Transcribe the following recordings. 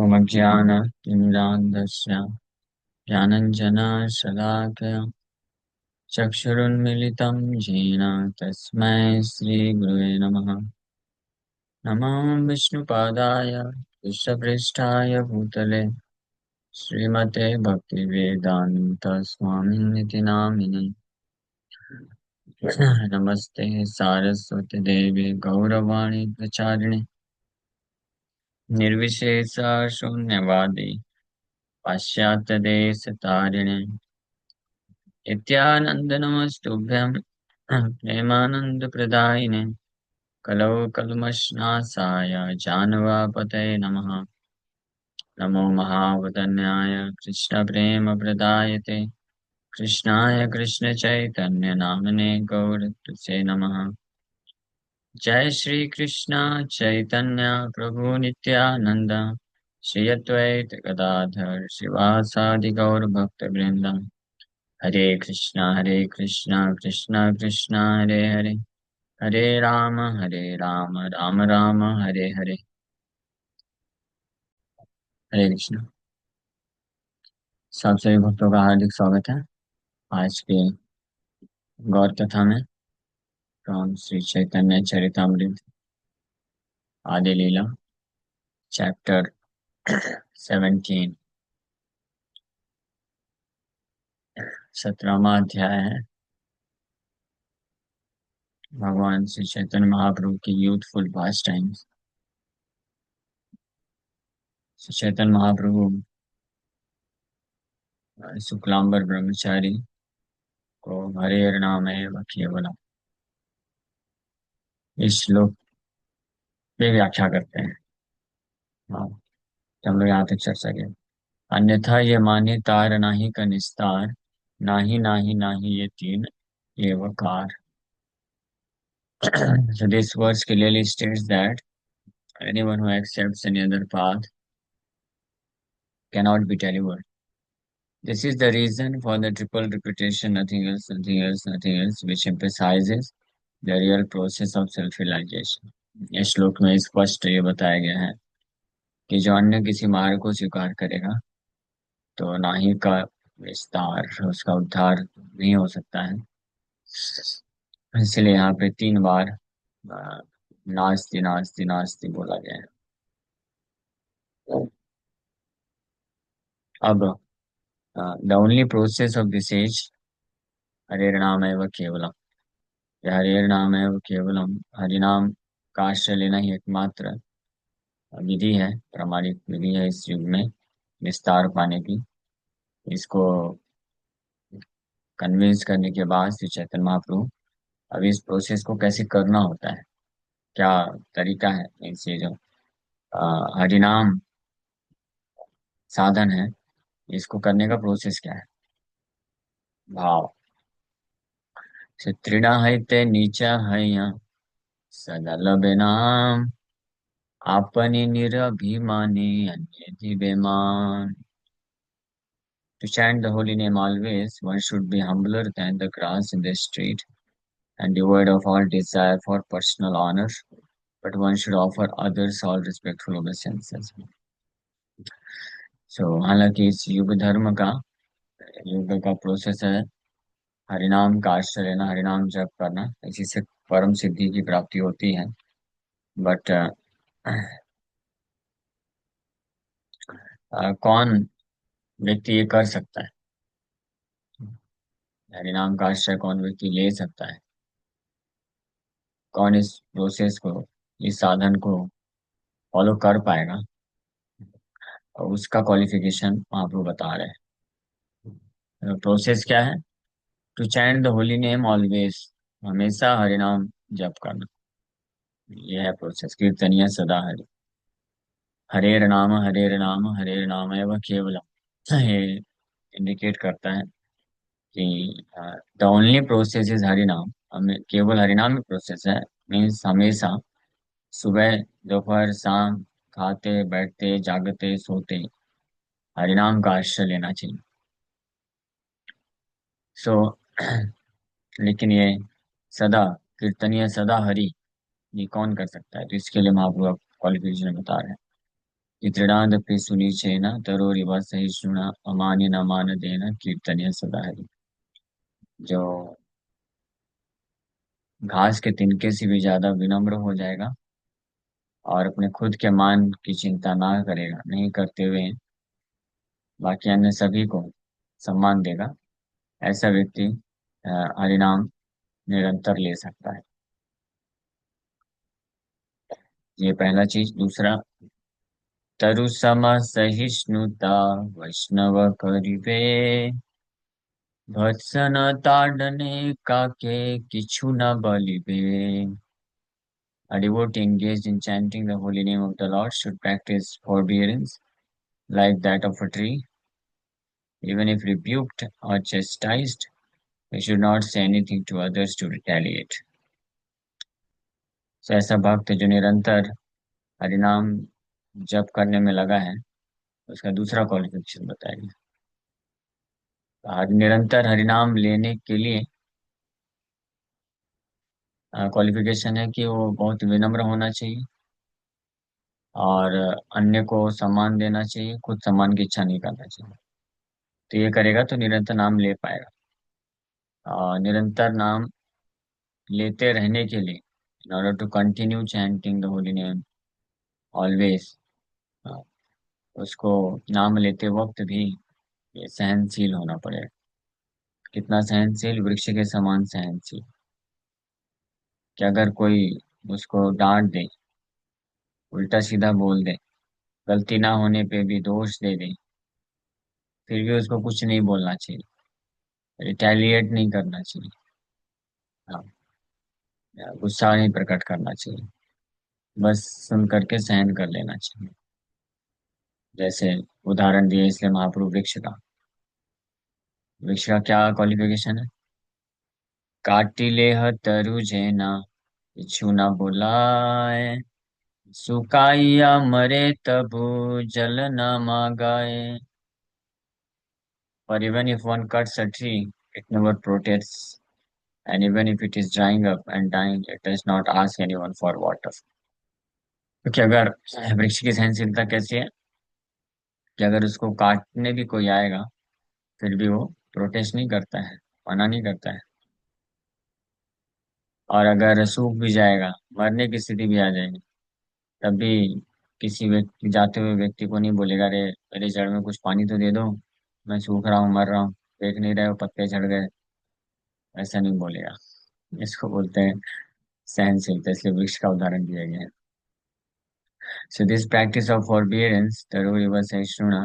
मज्ञानतिमिरान्धस्य ज्ञानञ्जनशलाकया चक्षुरुन्मिलितं येन तस्मै श्रीगुरुवे नमः। नमो विष्णुपादाय कृष्णपृष्ठाय भूतले श्रीमते भक्तिवेदान्तस्वामिनिति नामिने। नमस्ते सारस्वती देवी गौरवाणी प्रचारिणे निर्विशेष शून्यवादी पाश्चात्यदेशतारिणे नित्यानन्दनमस्तुभ्यं प्रेमानन्दप्रदायिने कलौ कल्मषनाशाय जानवापतये नमः। नमो महावदन्याय कृष्णप्रेमप्रदायते कृष्णाय कृष्णचैतन्यनामने गौरत्से नमः। जय श्री कृष्ण चैतन्य प्रभु नित्यानंद श्री अद्वैत गदाधर शिवासादि गौर भक्तवृंद। हरे कृष्णा कृष्णा कृष्णा हरे हरे हरे राम राम राम हरे हरे। हरे कृष्ण। सब सभी भक्तों का हार्दिक स्वागत है आज के गौर कथा में फ्रॉम श्री चैतन्य चरितमृत आदि लीला चैप्टर 17। 17वां अध्याय है भगवान श्री चैतन्य महाप्रभु की यूथफुल पास टाइम्स। श्री चैतन्य महाप्रभु शुक्लांबर ब्रह्मचारी को हरे नाम है केवलम इस श्लोक पे व्याख्या करते हैं। हाँ, तो हम लोग यहाँ तक चर्चा किया। अन्यथा ये माने तार नाही का निस्तार नाही नाही नाही ये तीन ये वकार। So this verse clearly states that anyone who accepts any other path cannot be delivered. This is the reason for the triple repetition, nothing else, nothing else, nothing else, which emphasizes the real process of self-realization. इस श्लोक में स्पष्ट ये बताया गया है कि जो अन्य किसी मार्ग को स्वीकार करेगा तो नाहि का विस्तार उसका उद्धार नहीं हो सकता है। इसलिए यहाँ पे 3 बार नास्ति नास्ति नास्ति बोला गया है। अब the only process of this age हरे नाम एव केवलम। हरे नाम एव केवलम, हरिनाम का आश्रय लेना ही एकमात्र विधि है, प्रामाणिक विधि है इस युग में विस्तार पाने की। इसको कन्विंस करने के बाद श्री चैतन्य महाप्रभु अब इस प्रोसेस को कैसे करना होता है, क्या तरीका है, इनसे जो हरिनाम साधन है इसको करने का प्रोसेस क्या है। भाव से त्रिना है ते नीचा है यहाँ सदा लबे नाम आपनी निरभिमानी अन्य बेमान। To chant the holy name always, one should be humbler than the grass in the street and devoid of all desire for personal honor, but one should offer others all respectful obeisances. हालांकि इस युग का process है हरिनाम का आश्रय लेना, हरिनाम जप करना, इसी से परम सिद्धि की प्राप्ति होती है। बट कौन व्यक्ति ये कर सकता है, हरिनाम का आश्रय कौन व्यक्ति ले सकता है, कौन इस प्रोसेस को, इस साधन को फॉलो कर पाएगा, और उसका क्वालिफिकेशन महाप्रभु बता रहे हैं। प्रोसेस क्या है? To chant the holy name always, हमेशा हरिनाम जप करना, यह है प्रोसेस। कीर्तनिया सदा हरि, हरे नाम एवं केवलम। ये इंडिकेट करता है कि द ओनली प्रोसेस इज हरिनाम, हमें केवल हरिनाम ही प्रोसेस है। मीन्स हमेशा सुबह दोपहर शाम खाते बैठते जागते सोते हरिनाम का आश्रय लेना चाहिए। सो लेकिन ये सदा कीर्तनीय सदा हरि ये कौन कर सकता है? तो इसके लिए महाप्रभु क्वालिफिकेशन बता रहे हैं। इतृणादपि सुनिचेन तरोरिव सहिष्णुना अमानि न मान देन कीर्तनीय सदा हरि। जो घास के तिनके से भी ज्यादा विनम्र हो जाएगा और अपने खुद के मान की चिंता ना करेगा, नहीं करते हुए बाकी अन्य सभी को सम्मान देगा, ऐसा व्यक्ति हरिनाम निरंतर ले सकता है। ये पहला चीज। दूसरा, तरु सम सहिष्णुता वैष्णव करिबे, भत्सन ताडने काके किछु न बलिबे। A devotee engaged in chanting the holy name of the Lord should practice forbearance like that of a tree. Even if rebuked or chastised, he should not say anything to others to retaliate. So ऐसा भक्त जो निरंतर हरिनाम जप करने में लगा है, उसका दूसरा क्वालिफिकेशन बताइए। निरंतर हरिनाम लेने के लिए क्वालिफिकेशन है कि वो बहुत विनम्र होना चाहिए और अन्य को सम्मान देना चाहिए, खुद सम्मान की इच्छा नहीं करना चाहिए। तो ये करेगा तो निरंतर नाम ले पाएगा। निरंतर नाम लेते रहने के लिए, in order to continue chanting the holy name always, उसको नाम लेते वक्त भी ये सहनशील होना पड़ेगा। कितना सहनशील? वृक्ष के समान सहनशील। कि अगर कोई उसको डांट दे, उल्टा सीधा बोल दे, गलती ना होने पे भी दोष दे दे, फिर भी उसको कुछ नहीं बोलना चाहिए, रिटेलिएट नहीं करना चाहिए। हाँ, गुस्सा नहीं प्रकट करना चाहिए, बस सुन करके सहन कर लेना चाहिए। जैसे उदाहरण दिए इसलिए महाप्रभु वृक्ष का। वृक्ष का क्या क्वालिफिकेशन है? काटिलेह तरु जेना किछु न बुलाए, सुकाइया मरे तबु जल न मागाए। For even if one cuts a tree, it never protests, and even if it is drying up and dying, it does not ask anyone for water. क्योंकि अगर वृक्ष की सहनशीलता कैसी है कि अगर उसको काटने भी कोई आएगा, फिर भी वो प्रोटेस्ट नहीं करता है, मना नहीं करता है। और अगर सूख भी जाएगा, मरने की स्थिति भी आ जाएगी, तब भी किसी व्यक्ति, जाते हुए व्यक्ति को नहीं बोलेगा, अरे मेरे जड़ में कुछ पानी तो दे दो, मैं सूख रहा हूँ, मर रहा हूँ, देख नहीं रहे हो पत्ते झड़ गए। ऐसा नहीं बोलेगा। इसको बोलते हैं सहनशीलता, इसलिए वृक्ष का उदाहरण दिया गया है। So this practice of forbearance तरुव सहिष्णुना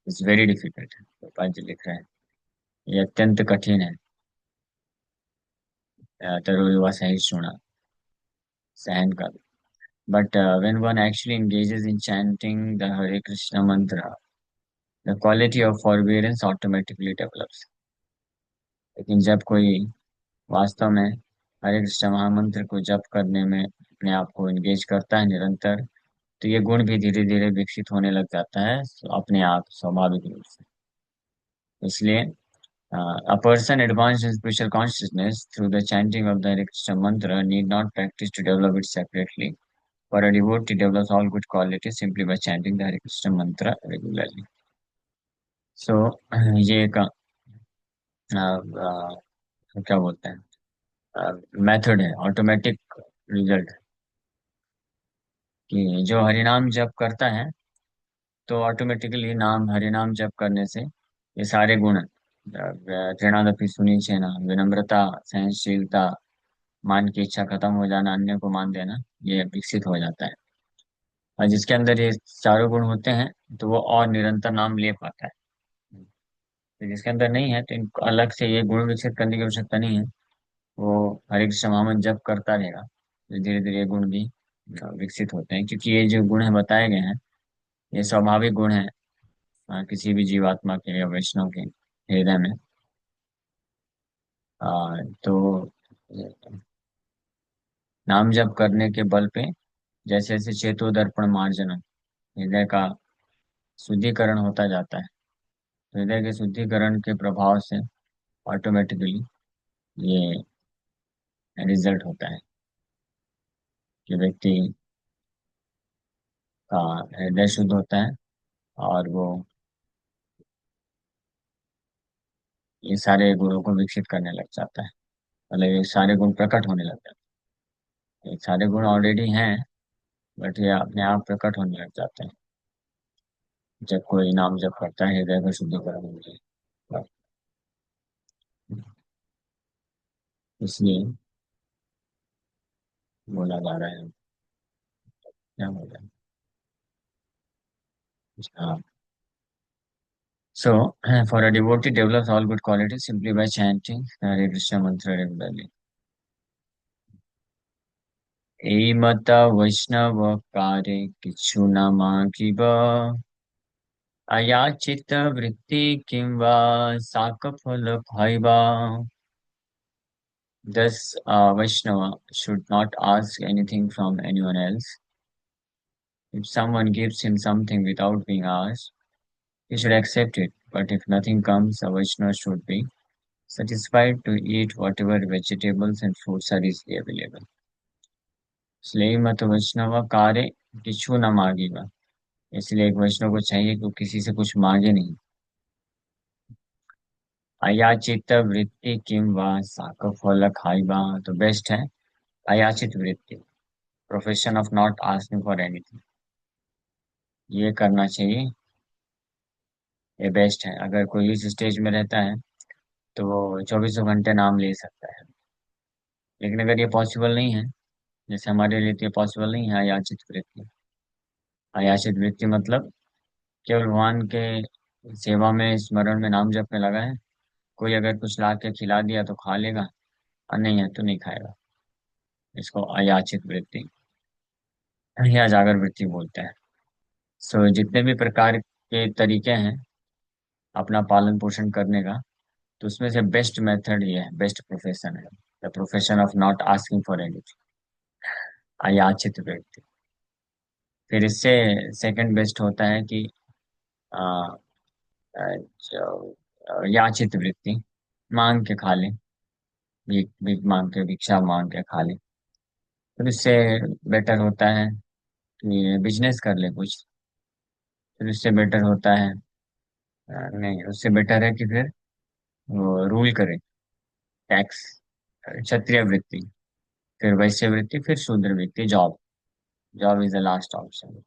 is very difficult. Gopal ji लिख रहे हैं ये अत्यंत कठिन है। तरुव सहिष्णुना, सहन कर। But when one actually engages in chanting the Hare Krishna mantra, the quality of forbearance automatically develops. लेकिन जब कोई वास्तव में हरे कृष्ण महामंत्र को जप करने में अपने आप को एंगेज करता है निरंतर, तो ये गुण भी धीरे धीरे विकसित होने लग जाता है, अपने आप स्वाभाविक रूप से। इसलिए a person advanced in spiritual consciousness through the chanting of the Hare Krishna mantra need not practice to develop it separately. For a devotee develops all good qualities simply by chanting the Hare Krishna mantra regularly. सो ये एक क्या बोलते हैं, method है, automatic result, कि जो हरिनाम जप करता है तो ऑटोमेटिकली नाम हरिनाम जप करने से ये सारे गुण, प्रेरणादपि सुनी छेना, विनम्रता, सहनशीलता, मान की इच्छा खत्म हो जाना, अन्य को मान देना, ये विकसित हो जाता है। और जिसके अंदर ये चारों गुण होते हैं तो वो और निरंतर नाम ले पाता है। तो जिसके अंदर नहीं है तो इनको अलग से ये गुण विकसित करने की आवश्यकता नहीं है। वो हरे कृष्ण महामंत्र जप करता रहेगा तो धीरे धीरे ये गुण भी विकसित होते हैं, क्योंकि ये जो गुण है बताए गए हैं ये स्वाभाविक गुण है किसी भी जीवात्मा के या वैष्णव के हृदय में। तो नाम जप करने के बल पे जैसे जैसे चेतो दर्पण मार्जनम, हृदय का शुद्धिकरण होता जाता है, हृदय के शुद्धिकरण के प्रभाव से ऑटोमेटिकली ये रिजल्ट होता है कि व्यक्ति का हृदय शुद्ध होता है, और वो ये सारे गुणों को विकसित करने लग जाता है। मतलब ये सारे गुण प्रकट होने लग जाते हैं। ये सारे गुण ऑलरेडी हैं, बट ये अपने आप प्रकट होने लग जाते हैं जब कोई नाम जप करता है हृदय का शुद्धिकरण हो जाए। इसलिए बोला जा रहा है। क्या बोला? हाँ। So, for a devotee develops all good qualities simply by chanting Hare Krishna mantra regularly. एमत वैष्णव कार्य किच्छु न मागिब अयाचित वृत्ति किंवा साकफल भैवा. Thus, Vaishnava should not ask anything from anyone else. If someone gives him something without being asked, he should accept it. But if nothing comes, a Vaishnava should be satisfied to eat whatever vegetables and fruits are easily available. इसलिए मत वैष्णव कार्य किच्छु न मांगेगा. इसलिए एक वैष्णव को चाहिए कि वो किसी से कुछ मांगे नहीं. अयाचित वृत्ति किम वा साक फल खाइबा. तो बेस्ट है अयाचित वृत्ति, profession of not asking for anything. ये करना चाहिए. ये बेस्ट है. अगर कोई इस स्टेज में रहता है तो वो चौबीसों घंटे नाम ले सकता है. लेकिन अगर ये पॉसिबल नहीं है, जैसे हमारे लिए तो ये पॉसिबल नहीं है अयाचित वृत्ति. अयाचित वृत्ति मतलब केवल भगवान के सेवा में स्मरण में नाम जपने लगा है. कोई अगर कुछ ला के खिला दिया तो खा लेगा, और नहीं है तो नहीं खाएगा. इसको अयाचित वृत्ति या जागर वृत्ति बोलते हैं. सो जितने भी प्रकार के तरीके हैं अपना पालन पोषण करने का, तो उसमें से बेस्ट मेथड ये है, बेस्ट प्रोफेशन है the profession of not asking for anything, अयाचित वृत्ति. फिर इससे सेकंड बेस्ट होता है कि आ, आ, याचित वृत्ति, मांग के खा ले. भीख भीख मांग के, भिक्षा मांग के खा ले. फिर इससे बेटर होता है कि बिजनेस कर ले कुछ. फिर उससे बेटर होता है, नहीं उससे बेटर है कि फिर वो रूल करे, टैक्स. क्षत्रिय वृत्ति, फिर वैश्य वृत्ति, फिर शूद्र वृत्ति, job. Job is the last option.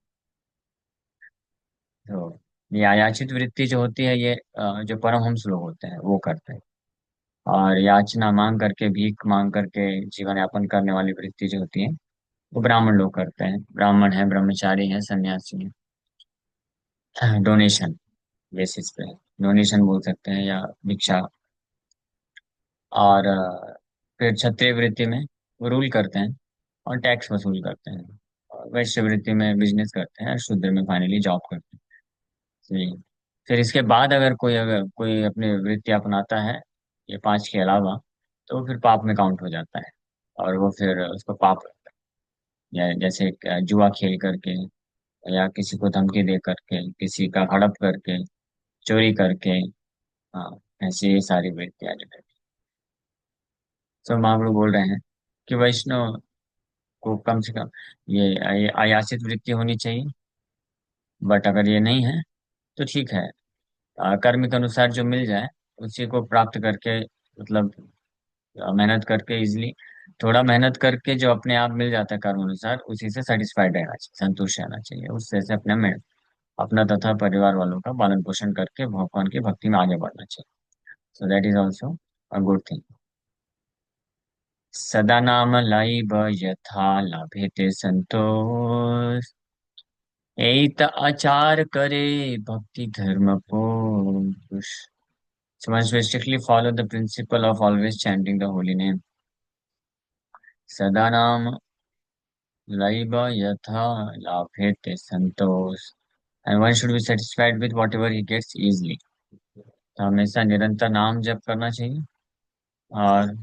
तो ये अयाचित वृत्ति जो होती है, ये जो परमहंस लोग होते हैं वो करते हैं. और याचना मांग करके, भीख मांग करके जीवन यापन करने वाली वृत्ति जो होती है, वो ब्राह्मण लोग करते हैं. ब्राह्मण है, ब्रह्मचारी है, सन्यासी है. डोनेशन बेसिस पे, डोनेशन बोल सकते हैं या भिक्षा. और फिर क्षत्रिय वृत्ति में वो रूल करते हैं और टैक्स वसूल करते हैं. और वैश्य वृत्ति में बिजनेस करते हैं, और शूद्र में फाइनली जॉब करते हैं. जी. फिर इसके बाद अगर कोई अपनी वृत्ति अपनाता है ये पांच के अलावा, तो वो फिर पाप में काउंट हो जाता है. और वो फिर उसको पाप लगता है. जैसे जुआ खेल करके, या किसी को धमकी दे करके, किसी का हड़प करके, चोरी करके. हाँ, ऐसी ये सारी वृत्तियां जो है. तो महाप्रभु बोल रहे हैं कि वैष्णव को कम से कम ये आयासित वृत्ति होनी चाहिए. बट अगर ये नहीं है तो ठीक है, कर्म के अनुसार जो मिल जाए उसी को प्राप्त करके, मतलब मेहनत करके इजिली, थोड़ा मेहनत करके जो अपने आप मिल जाता है कर्म अनुसार, उसी से सेटिस्फाइड रहना चाहिए, संतुष्ट रहना चाहिए. उससे से अपने में अपना तथा परिवार वालों का पालन पोषण करके भगवान की भक्ति में आगे बढ़ना चाहिए. So that is also a good thing. सदा नाम लाइब यथा लाभेते संतोष एत आचार करे भक्ति धर्म पुरुष. So must we strictly follow the principle of always chanting the holy name. सदा नाम लैब यथा लाभेते संतोष. And one should be satisfied with whatever he gets easily. तो हमेशा निरंतर नाम जप करना चाहिए, और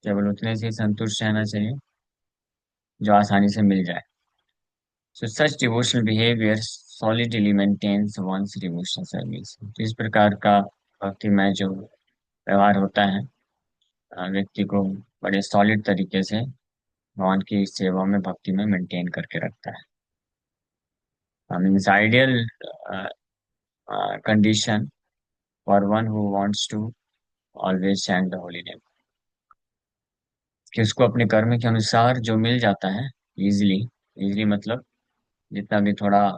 केवल उतने से ही संतुष्ट रहना चाहिए जो आसानी से मिल जाए. So such devotional behavior solidly maintains one's devotional service. तो इस प्रकार का भक्ति में जो व्यवहार होता है, व्यक्ति को बड़े सॉलिड तरीके से भगवान की सेवा में, भक्ति में मेंटेन करके रखता है. Means ideal condition for one who wants to always chant the holy name, कि उसको अपने कर्म के अनुसार जो मिल जाता है इजीली, इजीली मतलब जितना भी थोड़ा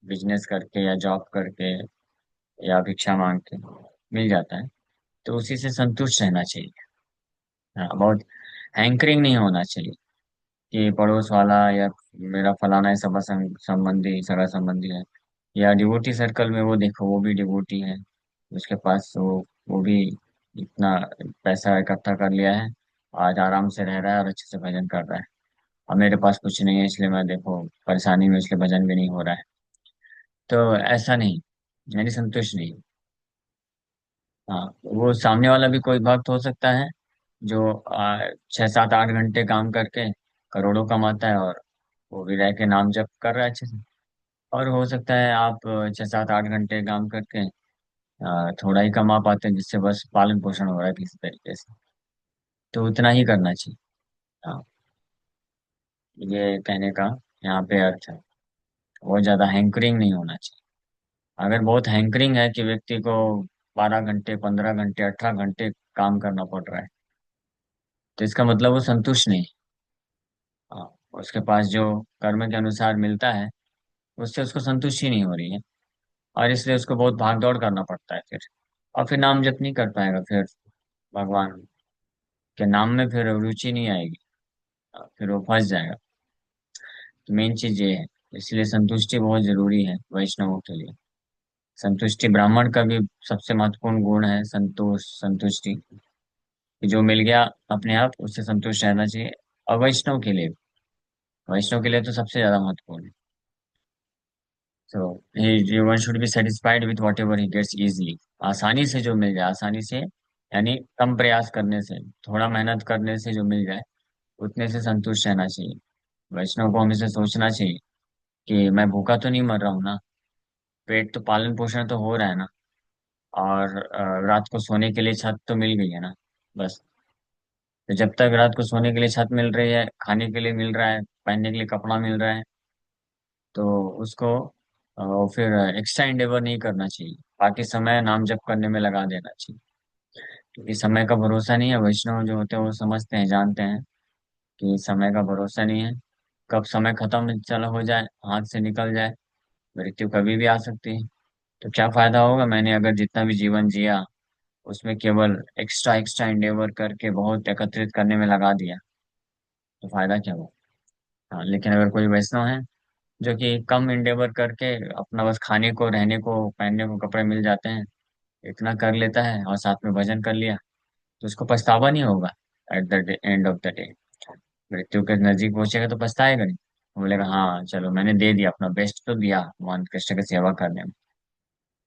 बिजनेस करके या जॉब करके या भिक्षा मांग के मिल जाता है, तो उसी से संतुष्ट रहना चाहिए। हाँ, बहुत हैंकरिंग नहीं होना चाहिए कि पड़ोस वाला या मेरा फलाना ऐसा संबंधी सगा संबंधी है, या डिवोटी सर्कल में वो देखो वो भी डिवोटी है, उसके पास वो भी इतना पैसा इकट्ठा कर लिया है, आज आराम से रह रहा है और अच्छे से भजन कर रहा है। और मेरे पास कुछ नहीं है इसलिए मैं देखो परेशानी में, इसलिए भजन भी नहीं हो रहा है। तो ऐसा नहीं, यानी संतुष्ट नहीं। हाँ, वो सामने वाला भी कोई भक्त हो सकता है जो 6 7 8 घंटे काम करके करोड़ों कमाता है, और वो भी रह के नाम जप कर रहा है अच्छे से। और हो सकता है आप 6 7 8 घंटे काम करके थोड़ा ही कमा पाते हैं, जिससे बस पालन पोषण हो रहा है किसी तरीके से, तो उतना ही करना चाहिए। हाँ, ये कहने का यहाँ पे अर्थ है। बहुत ज्यादा हैंकरिंग नहीं होना चाहिए। अगर बहुत हैंकरिंग है कि व्यक्ति को 12 घंटे 15 घंटे 18 घंटे काम करना पड़ रहा है, तो इसका मतलब वो संतुष्ट नहीं है। हाँ, उसके पास जो कर्म के अनुसार मिलता है उससे उसको संतुष्टि नहीं हो रही है, और इसलिए उसको बहुत भाग दौड़ करना पड़ता है फिर, और फिर नाम जप नहीं कर पाएगा फिर, भगवान के नाम में फिर रुचि नहीं आएगी, फिर वो फंस जाएगा। तो मेन चीज ये है, इसलिए संतुष्टि बहुत जरूरी है वैष्णवों के लिए। संतुष्टि ब्राह्मण का भी सबसे महत्वपूर्ण गुण है, संतोष संतुष्टि, कि जो मिल गया अपने आप उससे संतुष्ट रहना चाहिए। और वैष्णव के लिए, वैष्णव के लिए तो सबसे ज्यादा महत्वपूर्ण है। तो he one should be satisfied with whatever he gets easily, आसानी से जो मिल जाए, आसानी से यानी कम प्रयास करने से, थोड़ा मेहनत करने से जो मिल जाए उतने से संतुष्ट रहना चाहिए। वैष्णव को हमेशा सोचना चाहिए कि मैं भूखा तो नहीं मर रहा हूँ ना, पेट तो पालन पोषण तो हो रहा है ना, और रात को सोने के लिए छत तो मिल गई है ना, बस। तो जब तक रात को सोने के लिए छत मिल रही है, खाने के लिए मिल रहा है, पहनने के लिए कपड़ा मिल रहा है, तो उसको फिर एक्स्ट्रा इंडेवर नहीं करना चाहिए, बाकी समय नाम जप करने में लगा देना चाहिए। क्योंकि समय का भरोसा नहीं है, वैष्णव जो होते हैं वो समझते हैं, जानते हैं कि समय का भरोसा नहीं है, कब समय खत्म चला हो जाए, हाथ से निकल जाए, मृत्यु कभी भी आ सकती है। तो क्या फायदा होगा, मैंने अगर जितना भी जीवन जिया उसमें केवल एक्स्ट्रा एक्स्ट्रा इंडेवर करके बहुत एकत्रित करने में लगा दिया, तो फायदा क्या हुआ। हाँ, लेकिन अगर कोई वैष्णव है जो कि कम इंडेवर करके अपना बस खाने को, रहने को, पहनने को कपड़े मिल जाते हैं, इतना कर लेता है और साथ में भजन कर लिया, तो उसको पछतावा नहीं होगा at the end of the day. मृत्यु के नजदीक पहुंचेगा तो पछताएगा नहीं, वो बोलेगा हाँ चलो मैंने दे दिया, अपना बेस्ट तो दिया भगवान कृष्ण की सेवा करने में।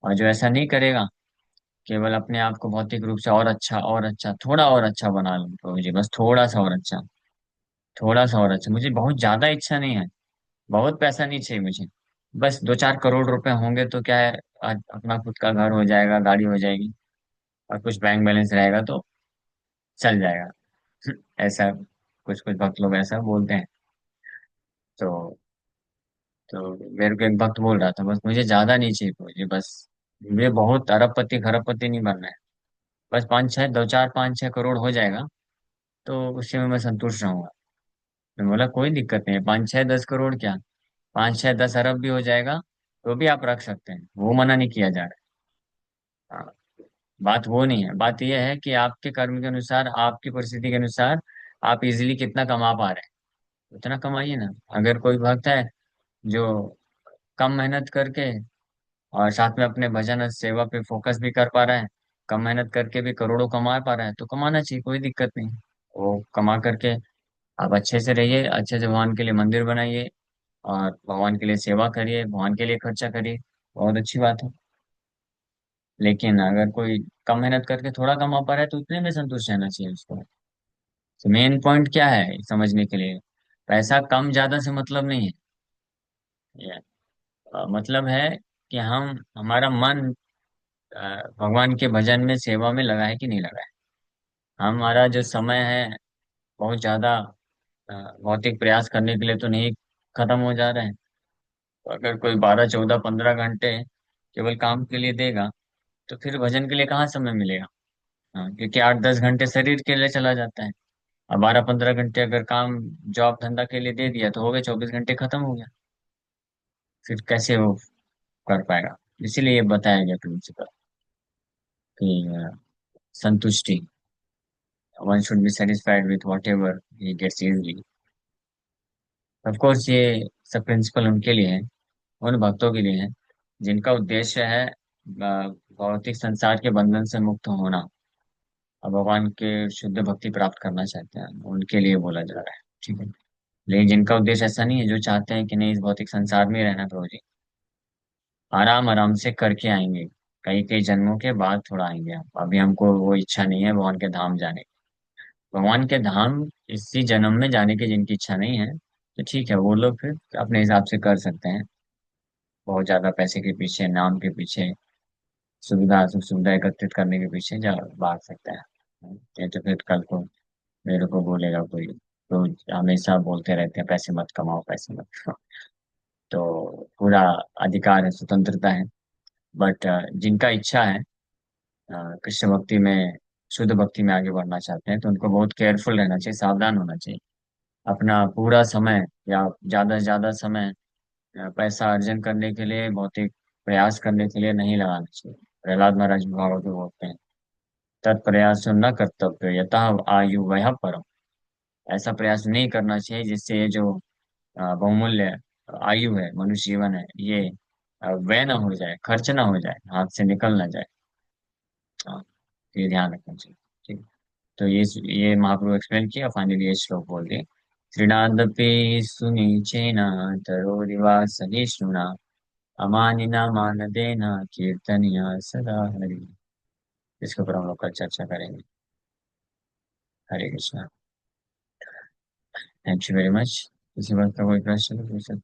और जो ऐसा नहीं करेगा, केवल अपने आप को भौतिक रूप से और अच्छा, थोड़ा और अच्छा बना लो तो मुझे बस थोड़ा सा और अच्छा, थोड़ा सा और अच्छा, मुझे बहुत ज्यादा इच्छा नहीं है, बहुत पैसा नहीं चाहिए मुझे, बस 2 4 करोड़ रुपए होंगे तो क्या है, आज अपना खुद का घर हो जाएगा, गाड़ी हो जाएगी, और कुछ बैंक बैलेंस रहेगा तो चल जाएगा। ऐसा कुछ कुछ भक्त लोग ऐसा बोलते हैं। तो मेरे को एक भक्त बोल रहा था बस मुझे ज्यादा नहीं चाहिए, मुझे बस, मुझे बहुत अरबपति खरबपति नहीं बनना है, बस 5 6 2 4 5 6 करोड़ हो जाएगा तो उससे में मैं संतुष्ट रहूंगा। मैं बोला कोई दिक्कत नहीं है, 5 6 10 करोड़ क्या, 5 6 10 अरब भी हो जाएगा तो भी आप रख सकते हैं, वो मना नहीं किया जा रहा। हाँ, बात वो नहीं है, बात यह है कि आपके कर्म के अनुसार, आपकी परिस्थिति के अनुसार आप इजीली कितना कमा पा रहे हैं उतना कमाइए ना। अगर कोई भक्त है जो कम मेहनत करके और साथ में अपने भजन और सेवा पे फोकस भी कर पा रहा है, कम मेहनत करके भी करोड़ों कमा पा रहा है, तो कमाना चाहिए, कोई दिक्कत नहीं। वो कमा करके आप अच्छे से रहिए, अच्छे से भगवान के लिए मंदिर बनाइए, और भगवान के लिए सेवा करिए, भगवान के लिए खर्चा करिए, बहुत अच्छी बात है। लेकिन अगर कोई कम मेहनत करके थोड़ा कमा पा रहा है तो उतने में संतुष्ट रहना चाहिए उसको। तो मेन पॉइंट क्या है समझने के लिए, पैसा कम ज्यादा से मतलब नहीं है। ये मतलब है कि हम, हमारा मन भगवान के भजन में, सेवा में लगा है कि नहीं लगा है। हमारा जो समय है बहुत ज्यादा भौतिक प्रयास करने के लिए तो नहीं खत्म हो जा रहा है, अगर कोई 12 14 15 घंटे केवल काम के लिए देगा तो फिर भजन के लिए कहाँ समय मिलेगा। हाँ, क्योंकि 8 10 घंटे शरीर के लिए चला जाता है। अब 12 15 घंटे अगर काम जॉब धंधा के लिए दे दिया तो हो गए 24 घंटे खत्म हो गया। फिर कैसे वो कर पाएगा। इसीलिए ये बताया गया प्रिंसिपल कि संतुष्टि, one should be satisfied with whatever he gets easily. Of course ये सब प्रिंसिपल उनके लिए है, उन भक्तों के लिए है जिनका उद्देश्य है भौतिक संसार के बंधन से मुक्त होना और भगवान के शुद्ध भक्ति प्राप्त करना चाहते हैं, उनके लिए बोला जा रहा है। ठीक है। लेकिन जिनका उद्देश्य ऐसा नहीं है, जो चाहते हैं कि नहीं इस भौतिक संसार में ही रहना प्रभु जी, आराम आराम से करके आएंगे, कई कई जन्मों के बाद थोड़ा आएंगे हम, अभी हमको वो इच्छा नहीं है भगवान के धाम जाने की। भगवान के धाम इसी जन्म में जाने की जिनकी इच्छा नहीं है तो ठीक है, वो लोग फिर अपने हिसाब से कर सकते हैं। बहुत ज्यादा पैसे के पीछे, नाम के पीछे, सुविधा सुख सुविधा एकत्रित करने के पीछे जा भाग सकते हैं। ये तो फिर कल को मेरे को बोलेगा कोई, तो हमेशा बोलते रहते हैं पैसे मत कमाओ पैसे मत कमाओ। तो पूरा अधिकार है, स्वतंत्रता है। बट जिनका इच्छा है कृष्ण भक्ति में, शुद्ध भक्ति में आगे बढ़ना चाहते हैं, तो उनको बहुत केयरफुल रहना चाहिए, सावधान होना चाहिए। अपना पूरा समय या ज्यादा से ज्यादा समय पैसा अर्जन करने के लिए, भौतिक प्रयास करने के लिए नहीं लगाना चाहिए। प्रहलाद महाराज भागवत में बोलते हैं, तत्प्रयास न कर्तव्य यतः आयु वह परम। ऐसा प्रयास नहीं करना चाहिए जिससे ये जो बहुमूल्य आयु है, मनुष्य जीवन है, ये व्यय ना हो जाए, खर्च ना हो जाए, हाथ से निकल ना जाए। हाँ, तो ये ध्यान रखना चाहिए। ठीक। तो ये महाप्रभु एक्सप्लेन किया, फाइनली ये श्लोक बोल दिए। श्रीनादपि सुनीचेन तरोरिवा सहिष्णुना अमानिना मानदेन कीर्तनिया सदा हरि। इसके ऊपर हम लोग कल चर्चा करेंगे। Hare Krishna. Thank you very much. किसी बात का कोई प्रश्न तो पूछ सकते हैं।